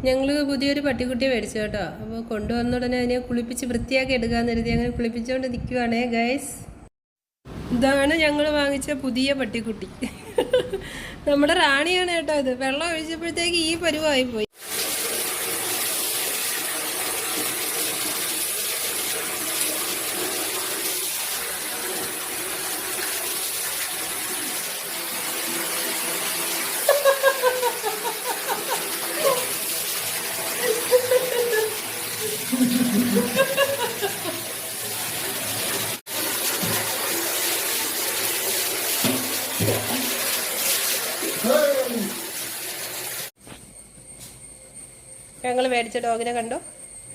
ഞങ്ങൾ പുതിയൊരു പട്ടിക്കുട്ടിയെ മേടിച്ചു കേട്ടോ. അപ്പോൾ കൊണ്ടുവന്ന ഉടനെ അതിനെ കുളിപ്പിച്ച് വൃത്തിയാക്കി എടുക്കാമെന്ന് കരുതി അങ്ങനെ കുളിപ്പിച്ചുകൊണ്ട് നിൽക്കുവാണേ ഗൈസ്. ഇതാണ് ഞങ്ങൾ വാങ്ങിച്ച പുതിയ പട്ടിക്കുട്ടി. നമ്മുടെ റാണിയാണ് കേട്ടോ ഇത്. വെള്ളം ഒഴിച്ചപ്പോഴത്തേക്ക് ഈ പരുവായി പോയി. ഞങ്ങൾ മേടിച്ച ഡോഗിനെ കണ്ടോ?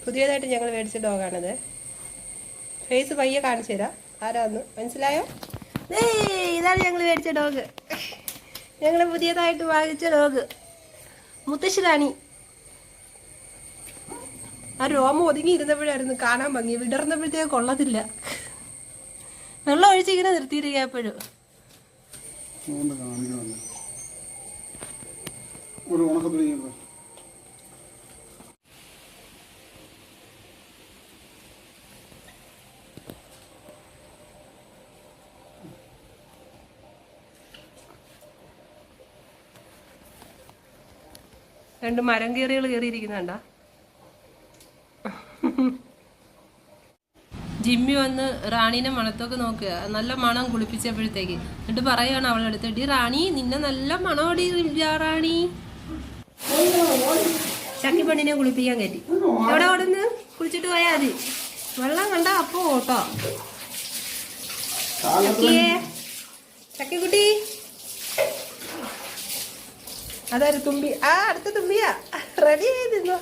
പുതിയതായിട്ട് ഞങ്ങൾ മേടിച്ച ഡോഗാണത്. ഫേസ് പയ്യെ കാണിച്ചു തരാം ആരാന്ന് മനസ്സിലായോ? ഇതാണ് ഞങ്ങൾ മേടിച്ച ഡോഗ്. ഞങ്ങൾ പുതിയതായിട്ട് വാങ്ങിച്ച ഡോഗ് മുത്തശ്ശി റാണി. ആ രോമം ഒതുങ്ങി ഇരുന്നപ്പോഴായിരുന്നു കാണാൻ ഭംഗി. വിടർന്നപ്പോഴത്തേക്ക് കൊള്ളത്തില്ല. വെള്ളം ഒഴിച്ചിങ്ങനെ നിർത്തിയിരിക്കുക എപ്പോഴും. രണ്ട് മരം കയറികൾ കയറിയിരിക്കുന്നുണ്ടാ. ജിമ്മി വന്ന് റാണീനെ മണത്തൊക്കെ നോക്കുക. നല്ല മണം കുളിപ്പിച്ചപ്പോഴത്തേക്ക്. എന്നിട്ട് പറയുകയാണ് അവളെടുത്ത്, ഡി റാണി നിന്നെ നല്ല മണോടി റാണി. ചക്കിപ്പണ്ണിനെ കുളിപ്പിക്കാൻ കയറ്റി. എവിടെ ഓടുന്ന് കുളിച്ചിട്ട് പോയാൽ മതി. വെള്ളം കണ്ട അപ്പൊ ഓട്ടോ. ചക്കിയേ ചക്കിക്കുട്ടി. അതായത് തുമ്പി. ആ അടുത്ത തുമ്പിയാ. റെഡി ആയിരുന്നോ?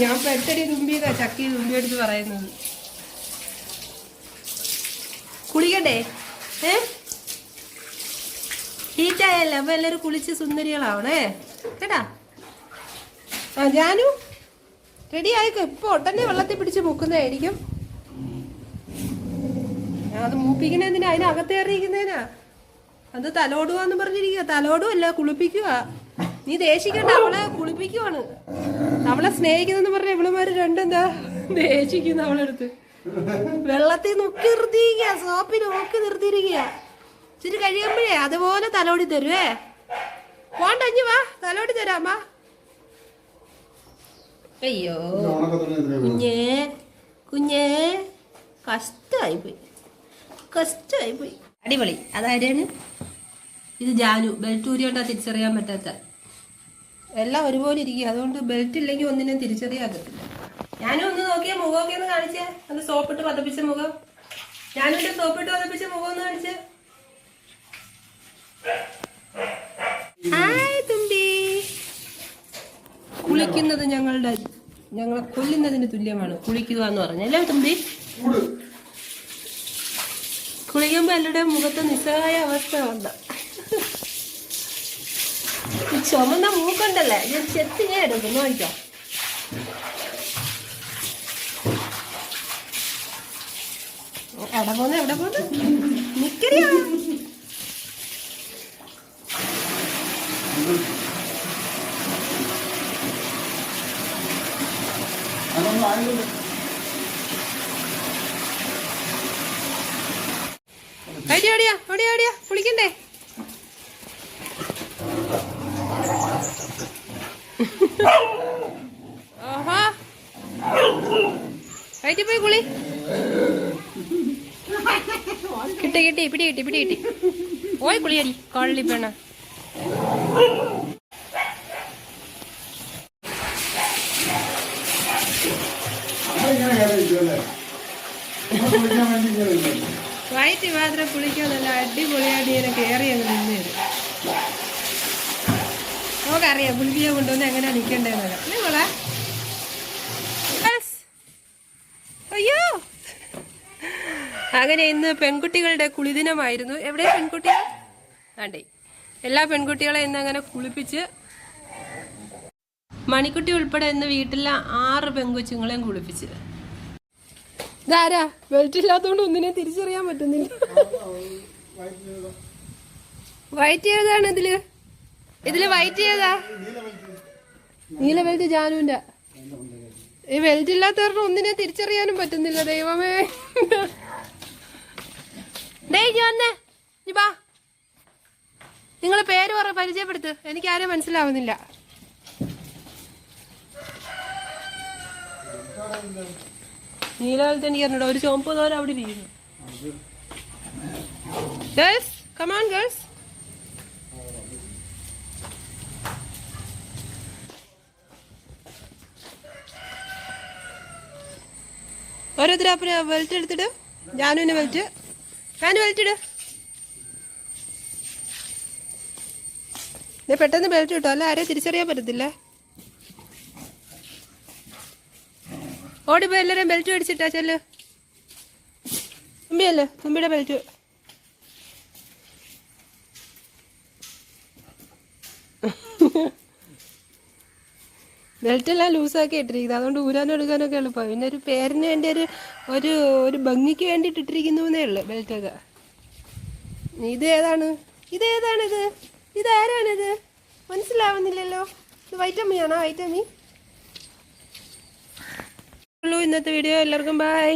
ഞാൻ പെട്ടടി തുമ്പിയതാ. ചക്കി തുമ്പി എടുത്ത് പറയുന്നത്. കുളിക്കണ്ടേ? ഹീറ്റായല്ലേ? അപ്പൊ എല്ലാരും കുളിച്ച് സുന്ദരികളാവണേ കേട്ടാ. ആ ജാനു റെഡി ആയിക്കോ. ഇപ്പൊ ഒട്ടന്നെ വെള്ളത്തിൽ പിടിച്ച് മുക്കുന്നതായിരിക്കും. അത് മൂപ്പിക്കുന്നതിനാ, അതിനകത്തേറിയിരിക്കുന്നതിനാ. അത് തലോടുവാന്ന് പറഞ്ഞിരിക്കുക. തലോടുമല്ല, കുളിപ്പിക്കുക. നീ ദേഷിക്കണ്ട, അവളെ കുളിപ്പിക്കുവാണ്. അവളെ സ്നേഹിക്കുന്നെന്ന് പറഞ്ഞ ഇവളുമാര് രണ്ടെന്താ ദേഷിക്കുന്ന അവളെടുത്ത്. വെള്ളത്തിൽ നോക്കി നിർത്തിയിരിക്കുക, സോപ്പിൽ നോക്കി നിർത്തിയിരിക്കുക. ഇച്ചിരി കഴിയുമ്പോഴേ അതുപോലെ തലോടി തരുവേ. പോണ്ടഞ്ഞു വാ, തലോടി തരാമാ. അയ്യോ കുഞ്ഞേ കുഞ്ഞേ, കഷ്ടായിപ്പോയി, കഷ്ടായിപ്പോയി. അടിപൊളി. അതാരാണ്? ഇത് ജാനു. ബെൽറ്റ് ഊരിയോണ്ടാ തിരിച്ചറിയാൻ പറ്റാത്ത. എല്ലാം ഒരുപോലെ ഇരിക്കുക. അതുകൊണ്ട് ബെൽറ്റ് ഇല്ലെങ്കിൽ ഒന്നിനും തിരിച്ചറിയാകത്തില്ല. ഞാനും ഒന്ന് നോക്കിയാൽ മുഖമൊക്കെ ഒന്ന് കാണിച്ചേ. അത് സോപ്പിട്ട് പതപ്പിച്ച മുഖം. ഞാനിട്ട് സോപ്പിട്ട് പതപ്പിച്ച മുഖം ഒന്ന് കാണിച്ചേ. ഹായ് തുമ്പി. കുളിക്കുന്നത് ഞങ്ങളെ കൊല്ലുന്നതിന് തുല്യമാണ് കുളിക്കുക എന്ന് പറഞ്ഞല്ലേ തുമ്പി? കുളിക്കുമ്പോ എല്ലാവരുടെ മുഖത്ത് നിസ്സഹായ അവസ്ഥ ഉണ്ട്. ചുമന്ന മൂക്കുണ്ടല്ലേ, ഞാൻ ചെത്തി ഞാൻ എടുക്കും. നോക്കിക്കോ. എവിടെ പോന്ന് നിക്കറിയാ. ഓടിയാ കുളിക്കണ്ടേ? ഓഹോ വയറ്റി പോയി കുളി. കിട്ടി പിടി കിട്ടി. പോയി കുളിയടി കള്ളി പെണ്ണ. വയറ്റി മാത്രം കുളിക്കാൻ നല്ല അടിപൊളിയായിട്ട് ഇങ്ങനെ കയറി അങ്ങ് നിന്ന് തരും. നമുക്കറിയാം കുളിപ്പിക്കാൻ കൊണ്ടുവന്ന് എങ്ങനെയാ നിൽക്കേണ്ടതെന്നല്ല. അല്ലേ മോളെ? അയ്യോ, അങ്ങനെ ഇന്ന് പെൺകുട്ടികളുടെ കുളിദിനമായിരുന്നു. എവിടെ പെൺകുട്ടികൾ? ആണ്ടേ എല്ലാ പെൺകുട്ടികളെ ഇന്ന് അങ്ങനെ കുളിപ്പിച്ച് മണിക്കുട്ടി ഉൾപ്പെടെ ഇന്ന് വീട്ടിലെ 6 പെൺകൊച്ചുങ്ങളെയും കുളിപ്പിച്ച്. ഇതാരാ? ബെൽറ്റ് ഇല്ലാത്തതുകൊണ്ട് ഒന്നിനെ തിരിച്ചറിയാൻ പറ്റുന്നില്ല. വൈറ്റ് ഏതാണ് ഇതില്? വൈറ്റ് ഏതാ? നീല ബെൽറ്റ് ജാനുവിന്റെ. ഈ ബെൽറ്റ് ഇല്ലാത്തവരുടെ ഒന്നിനെ തിരിച്ചറിയാനും പറ്റുന്നില്ല. ദൈവമേ. നിങ്ങളെ പേര് പരിചയപ്പെടുത്ത്. എനിക്ക് ആരും മനസ്സിലാവുന്നില്ല. നീല ബെൽറ്റ് എനിക്ക് അറിഞ്ഞൂടാ. ഒരു ചുവപ്പ് തോര അവിടെ ഇരിക്കുന്നു. Girls, come on girls. ഓരോരുത്തരാ ബെൽറ്റ് എടുത്തിട്ട്. ജാനുവിന് ബെൽറ്റ്. ബെൽറ്റ് ഇട്. പെട്ടെന്ന് ബെൽറ്റ് കിട്ടോ, അല്ല ആരെയും തിരിച്ചറിയാൻ പറ്റത്തില്ല. ഓടിപ്പോ എല്ലാവരും ബെൽറ്റ് മേടിച്ചിട്ടാ ചെല്ല്. തുമ്പിയല്ലേ, തുമ്പിയുടെ ബെൽറ്റ്. ബെൽറ്റെല്ലാം ലൂസാക്കി ഇട്ടിരിക്കുന്നത്, അതുകൊണ്ട് ഊരാനും എടുക്കാനൊക്കെ എളുപ്പമാണ്. പിന്നെ ഒരു പേരിന് വേണ്ടി ഒരു ഭംഗിക്ക് വേണ്ടിയിട്ട് ഇട്ടിരിക്കുന്നേ ഉള്ളു ബെൽറ്റൊക്കെ. ഇതേതാണിത്? ഇതാരാണിത്? മനസ്സിലാവുന്നില്ലല്ലോ. ഇത് വൈറ്റമ്മിയാണോ? വൈറ്റമ്മി. ഇന്നത്തെ വീഡിയോ. എല്ലാവർക്കും ബൈ.